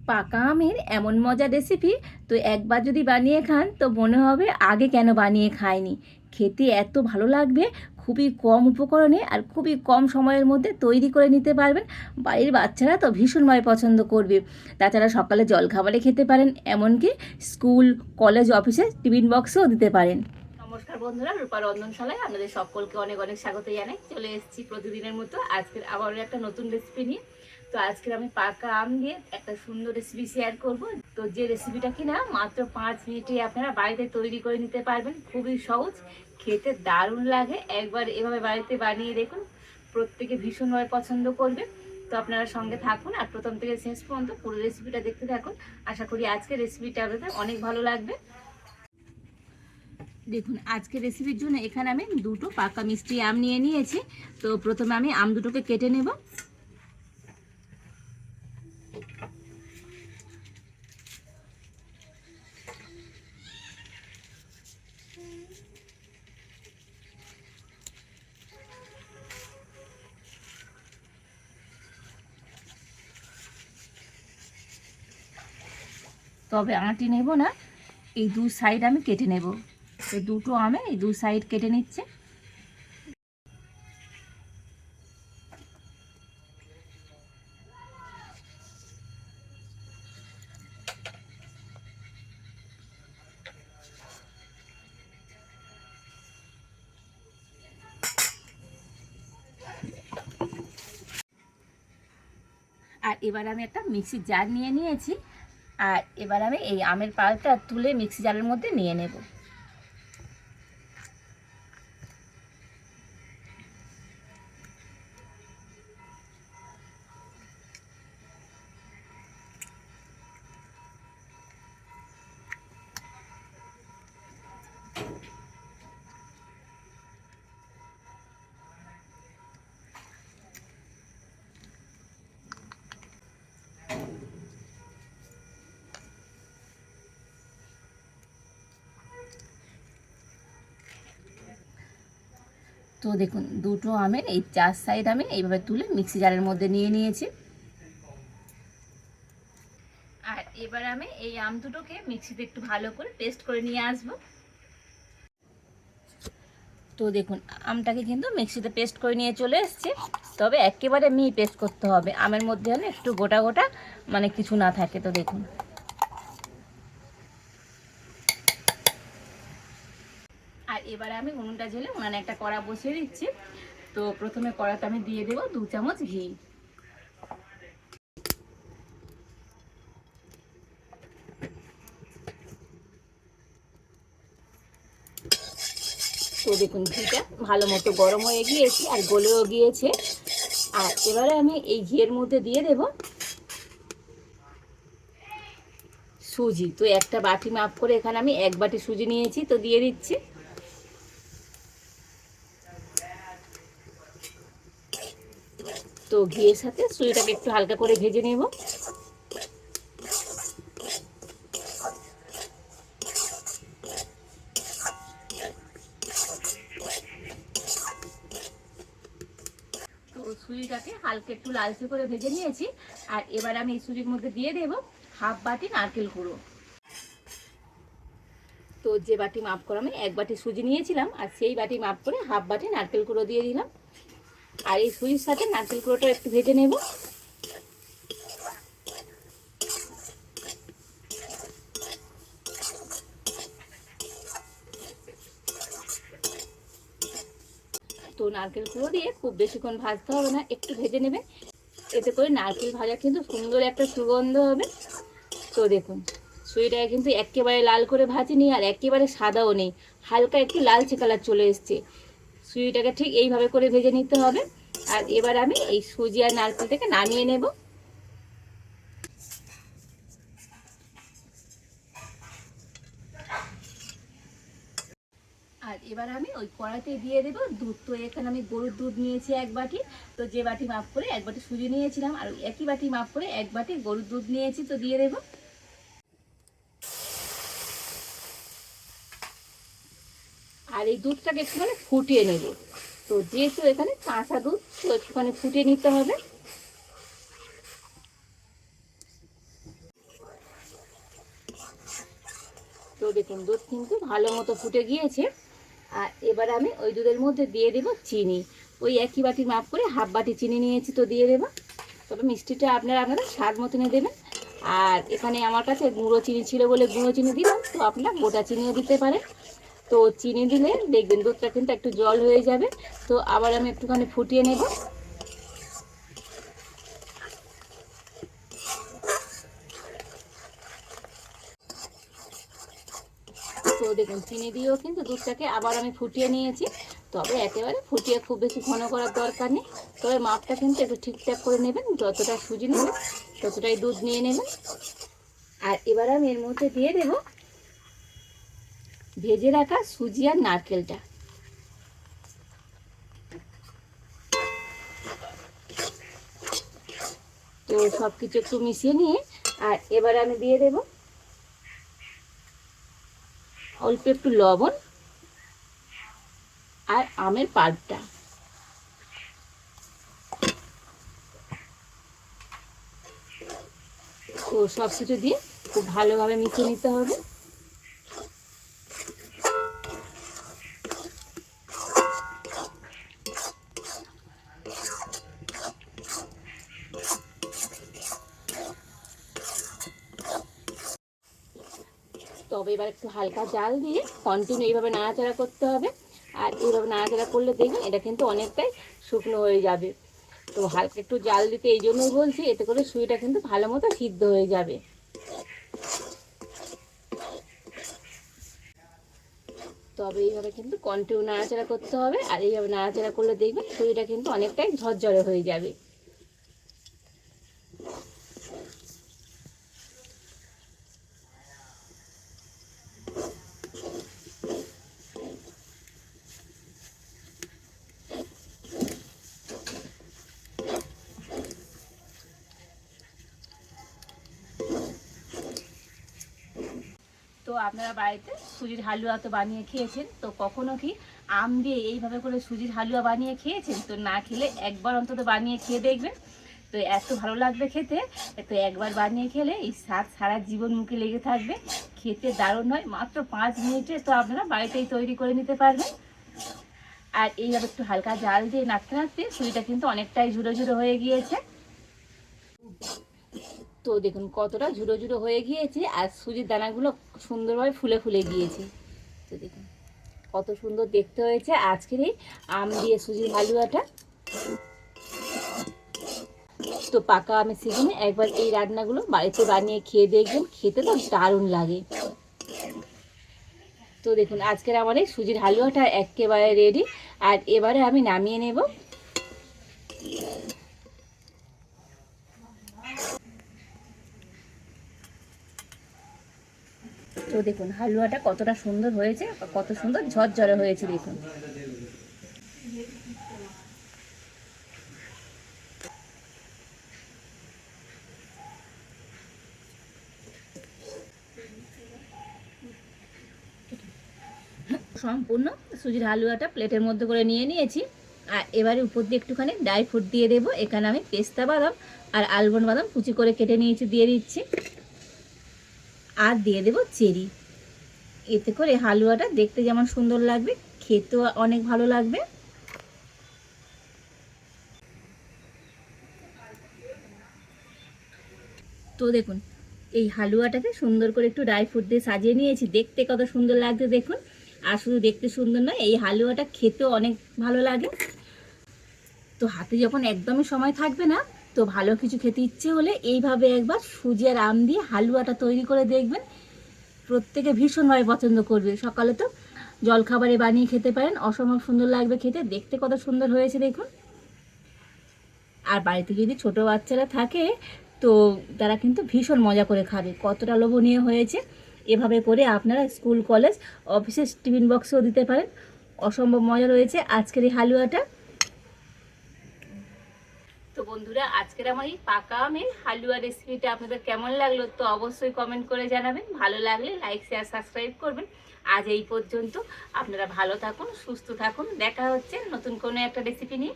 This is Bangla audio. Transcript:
পাকা আমের এমন মজার রেসিপি, তো একবার যদি বানিয়ে খান তো মনে হবে আগে কেন বানিয়ে খাইনি। খেতে এত ভালো লাগবে, খুবই কম উপকরণে আর খুবই কম সময়ের মধ্যে তৈরি করে নিতে পারবেন। বাড়ির বাচ্চারা তো ভীষণভাবে পছন্দ করবে। তাছাড়া সকালে জলখাবারে খেতে পারেন, এমনকি স্কুল, কলেজ, অফিসে টিফিন বক্সেও দিতে পারেন। নমস্কার বন্ধুরা, রূপা রন্ধনশালায় আপনাদের সকলকে অনেক অনেক স্বাগত জানাই। চলে এসেছি প্রতিদিনের মতো আজকের আবারও একটা নতুন রেসিপি নিয়ে। তো আজকে আমি পাকা আম দিয়ে একটা সুন্দর রেসিপি শেয়ার করব। তো যে রেসিপিটা কিনা মাত্র 5 মিনিটে আপনারা বাড়িতে তৈরি করে নিতে পারবেন, খুবই সহজ, খেতে দারুণ লাগে। একবার এভাবে বাড়িতে বানিয়ে দেখুন, প্রত্যেকে ভীষণভাবে পছন্দ করবে। তো আপনারা সঙ্গে থাকুন আর প্রথম থেকে শেষ পর্যন্ত পুরো রেসিপিটা দেখতে থাকুন। আশা করি আজকের রেসিপিটা আপনাদের অনেক ভালো লাগবে। দেখুন, আজকের রেসিপির জন্য এখানে আমি দুটো পাকা মিষ্টি আম নিয়ে নিয়েছি। তো প্রথমে আমি আম দুটোকে কেটে নেব। তবে আঁটি নেব না, এই দু সাইড আমি কেটে নেব। তো দুটো আমে এই দু সাইড কেটে নিচ্ছে। আর এবার আমি একটা মিক্সির জার নিয়ে নিয়েছি। আর এবার আমি এই আমের পাল্পটা তুলে মিক্সি জারের মধ্যে নিয়ে নেব। তো দেখুন, দুটো আমের এই চার সাইড আমি এইভাবে তুলে মিক্সি জারের মধ্যে নিয়ে নিয়েছি। আর এবার আমি এই আম দুটোকে মিক্সিতে একটু ভালো করে পেস্ট করে নিয়ে আসব। তো দেখুন, আমটাকে কিন্তু মিক্সিতে পেস্ট করে নিয়ে চলে এসেছি। তবে একেবারে পেস্ট করতে হবে, আমের মধ্যে যেন একটু গোটা গোটা মানে কিছু না থাকে। তো দেখুন, আর এবারে আমি উনুনটা জ্বেলে উনানে একটা কড়া বসিয়ে দিচ্ছি। তো প্রথমে কড়াতে আমি দিয়ে দেবো 2 চামচ ঘি। তো দেখুন, ঘিটা ভালো মতো গরম হয়ে গিয়েছে আর গলেও গিয়েছে। আর এবারে আমি এই ঘিয়ের মধ্যে দিয়ে দেব সুজি। তো একটা বাটি মাপ করে এখানে আমি 1 বাটি সুজি নিয়েছি, তো দিয়ে দিচ্ছি। তো ঘিয়ের সাথে সুজিটাকে একটু হালকা করে ভেজে নেব। তো সুজিটাকে হালকা একটু লালচে করে ভেজে নিয়েছি। আর এবার আমি এই সুজির মধ্যে দিয়ে দেব 1/2 বাটি নারকেল গুঁড়ো। তো যে বাটি মাপ করে আমি 1 বাটি সুজি নিয়েছিলাম, আর সেই বাটি মাপ করে 1/2 বাটি নারকেল গুঁড়ো দিয়ে দিলাম। আর এই সুজির সাথে নারকেল গুঁড়োটা একটু ভেজে নেব। তো নারকেল গুঁড়ো দিয়ে খুব বেশিক্ষণ ভাজতে হবে না, একটু ভেজে নেবেন। এতে করে নারকেল ভাজা কিন্তু সুন্দর একটা সুগন্ধ হবে। তো দেখুন, সুজিটাকে কিন্তু একেবারে লাল করে ভাজিনি আর একেবারে সাদাও নেই, হালকা একটু লালচে কালার চলে এসছে। সুজিটাকে ঠিক এইভাবে করে ভেজে নিতে হবে। আর এবার আমি এই সুজি আর নারকেলটাকে নামিয়ে নেব। আর এবার আমি ওই কড়াইতে দিয়ে দেবো দুধ। তো এখানে আমি গরুর দুধ নিয়েছি 1 বাটি। তো যে বাটি মাপ করে 1 বাটি সুজি নিয়েছিলাম, আর ওই একই বাটি মাপ করে 1 বাটি গরুর দুধ নিয়েছি, তো দিয়ে দেবো। আর এই দুধটাকে একটুখানি ফুটিয়ে নেব। তো যেহেতু এখানে কাঁচা দুধ, তো একটুখানি ফুটিয়ে নিতে হবে। তো দেখুন দুধ কিন্তু ভালো মতো ফুটে গিয়েছে। আর এবার আমি ওই দুধের মধ্যে দিয়ে দেবো চিনি। ওই একই বাটি মাপ করে হাফ বাটি চিনি নিয়েছি, তো দিয়ে দেবো। তবে মিষ্টিটা আপনারা স্বাদ মতনে দেবেন। আর এখানে আমার কাছে গুঁড়ো চিনি ছিল বলে গুঁড়ো চিনি দিলাম, তো আপনারা গোটা চিনিও দিতে পারেন। তো চিনি দিলে দেখবেন দুধটা কিন্তু একটু জল হয়ে যাবে। তো আবার আমি একটুখানি ফুটিয়ে নেব। তো দেখুন চিনি দিয়েও কিন্তু দুধটাকে আবার আমি ফুটিয়ে নিয়েছি। তবে একেবারে ফুটিয়ে খুব বেশি ঘন করার দরকার নেই। তবে মাপটা কিন্তু একটু ঠিকঠাক করে নেবেন, যতটা সুজি নেবেন ততটাই দুধ নিয়ে নেবেন। আর এবার আমি এর মধ্যে দিয়ে দেব ভেজে রাখা সুজি আর নারকেলটা। তো সব কিছু একটু মিশিয়ে নিয়ে আর এবার আমি দিয়ে দেব অল্প একটু লবণ আর আমের পাল্পটা। তো সব কিছু দিয়ে খুব ভালোভাবে মিশিয়ে নিতে হবে। তবে এবার একটু হালকা জাল দিয়ে কন্টিনিউ এইভাবে নাড়াচাড়া করতে হবে। আর এইভাবে নাড়াচাড়া করলে দেখবেন এটা কিন্তু অনেকটাই শুকনো হয়ে যাবে। তো হালকা একটু জাল দিতে এই জন্যই বলছি, এতে করে সুজিটা কিন্তু ভালো মতো সিদ্ধ হয়ে যাবে। তবে এইভাবে কিন্তু কন্টিনিউ নাড়াচাড়া করতে হবে। আর এইভাবে নাড়াচাড়া করলে দেখবেন সুজিটা কিন্তু অনেকটাই ঝরঝরে হয়ে যাবে। তো আপনারা বাড়িতে সুজির হালুয়া তো বানিয়ে খেয়েছেন, তো কখনো কি আম দিয়ে এইভাবে করে সুজির হালুয়া বানিয়ে খেয়েছেন? তো না খেলে একবার অন্তত বানিয়ে খেয়ে দেখবেন, তো এত ভালো লাগবে খেতে। তো একবার বানিয়ে খেলে এই স্বাদ সারা জীবন মুখে লেগে থাকবে। খেতে দারুণ হয়, মাত্র 5 মিনিটে তো আপনারা বাড়িতেই তৈরি করে নিতে পারবেন। আর এইভাবে একটু হালকা জাল দিয়ে নাড়তে নাড়তে সুজিটা কিন্তু অনেকটাই ঝুড়ো ঝুড়ো হয়ে গিয়েছে। তো দেখুন কতটা ঝুড়ো ঝুড়ো হয়ে গিয়েছে আর সুজির দানাগুলো সুন্দরভাবে ফুলে ফুলে গিয়েছে। তো দেখুন কত সুন্দর দেখতে হয়েছে আজকের এই আম দিয়ে সুজির হালুয়াটা। তো পাকা আমের সিজনে একবার এই রান্নাগুলো বাড়িতে বানিয়ে খেয়ে দেখবেন, খেতে তো দারুণ লাগে। তো দেখুন আজকের আমার এই সুজির হালুয়াটা একেবারে রেডি। আর এবারে আমি নামিয়ে নেব। তো দেখুন হালুয়াটা কতটা সুন্দর হয়েছে, কত সুন্দর ঝরঝরে হয়েছে দেখুন। সম্পূর্ণ সুজির হালুয়াটা প্লেটের মধ্যে করে নিয়ে নিয়েছি। আর এবারে উপর দিয়ে একটুখানি ড্রাই ফ্রুট দিয়ে দেবো। এখানে আমি পেস্তা বাদাম আর আলমন্ড বাদাম কুচি করে কেটে নিয়েছি, দিয়ে দিচ্ছি। আর দিয়ে দেবো চেরি। এতে করে হালুয়াটা দেখতে যেমন সুন্দর লাগবে, খেতেও অনেক ভালো লাগবে। তো দেখুন এই হালুয়াটাকে সুন্দর করে একটু ড্রাই ফ্রুট দিয়ে সাজিয়ে নিয়েছি, দেখতে কত সুন্দর লাগছে দেখুন। আর শুধু দেখতে সুন্দর নয়, এই হালুয়াটা খেতেও অনেক ভালো লাগে। তো হাতে যখন একদমই সময় থাকবে না, তো ভালো কিছু খেতে ইচ্ছে হলে এইভাবে একবার সুজি আর আম দিয়ে হালুয়াটা তৈরি করে দেখবেন, প্রত্যেকে ভীষণভাবে পছন্দ করবে। সকালে তো জলখাবারে বানিয়ে খেতে পারেন, অসম্ভব সুন্দর লাগবে খেতে, দেখতে কত সুন্দর হয়েছে দেখুন। আর বাড়িতে যদি ছোট বাচ্চারা থাকে তো তারা কিন্তু ভীষণ মজা করে খাবে, কতটা লোভনীয় হয়েছে। এভাবে করে আপনারা স্কুল কলেজ অফিসের টিফিন বক্সেও দিতে পারেন, অসম্ভব মজা রয়েছে আজকের এই হালুয়াটা। তো বন্ধুরা আজকের আমার এই পাকা আমের হালুয়া রেসিপিটা আপনাদের কেমন লাগলো তো অবশ্যই কমেন্ট করে জানাবেন। ভালো লাগলে লাইক শেয়ার সাবস্ক্রাইব করবেন। আজ এই পর্যন্ত, আপনারা ভালো থাকুন, সুস্থ থাকুন, দেখা হচ্ছে নতুন কোনো একটা রেসিপি নিয়ে।